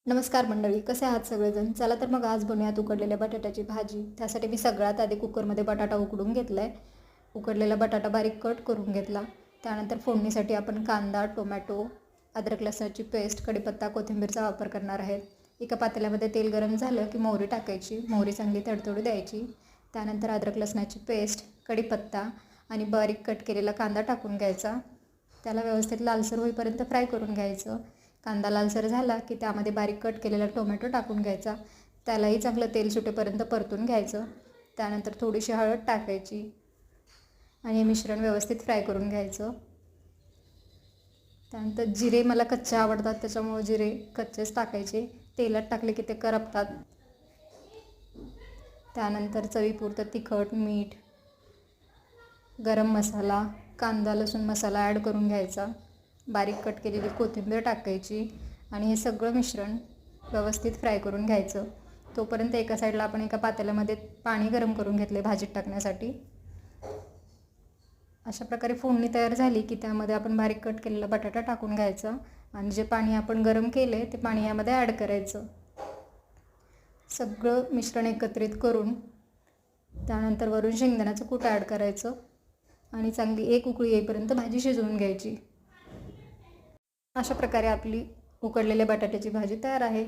नमस्कार मंडळी, कसे आहात सगळेजण? चला तर मग आज बनवूयात उकडलेल्या बटाट्याची भाजी. त्यासाठी मी सगळ्यात आधी कुकरमध्ये बटाटा उकडून घेतला आहे. उकडलेला बटाटा बारीक कट करून घेतला. त्यानंतर फोडणीसाठी आपण कांदा, टोमॅटो, अद्रक लसणाची पेस्ट, कढीपत्ता, कोथिंबीरचा वापर करणार आहेत. एका पातेल्यामध्ये तेल गरम झालं की मोहरी टाकायची. मोहरी चांगली तडतडू द्यायची. त्यानंतर अद्रक लसणाची पेस्ट, कढीपत्ता आणि बारीक कट केलेला कांदा टाकून घ्यायचा. त्याला व्यवस्थित लालसर होईपर्यंत फ्राय करून घ्यायचं. कांदा लालसर झाला की त्यामध्ये बारीक कट केलेला टोमॅटो टाकून घ्यायचा. त्यालाही चांगलं तेल सुटेपर्यंत परतून घ्यायचं. त्यानंतर थोडीशी हळद टाकायची आणि हे मिश्रण व्यवस्थित फ्राय करून घ्यायचं. त्यानंतर जिरे मला कच्चे आवडतात, त्याच्यामुळे जिरे कच्चेच टाकायचे. तेलात टाकले की ते करपतात. त्यानंतर चवीपुरतं तिखट, मीठ, गरम मसाला, कांदा लसूण मसाला ॲड करून घ्यायचा. बारीक कट केलेली कोथिंबीर टाकायची आणि हे सगळं मिश्रण व्यवस्थित फ्राय करून घ्यायचं. तोपर्यंत एका साईडला आपण एका पातेल्यामध्ये पाणी गरम करून घेतले भाजीत टाकण्यासाठी. अशा प्रकारे फोडणी तयार झाली की त्यामध्ये आपण बारीक कट केलेला बटाटा टाकून घ्यायचा आणि जे पाणी आपण गरम केले ते पाणी यामध्ये ॲड करायचं. सगळं मिश्रण एकत्रित करून त्यानंतर वरून शेंगदाण्याचं कूट ॲड करायचं आणि चांगली एक उकळी येईपर्यंत भाजी शिजवून घ्यायची. अशा प्रकारे आपली उकडलेल्या बटाट्याची भाजी तयार आहे.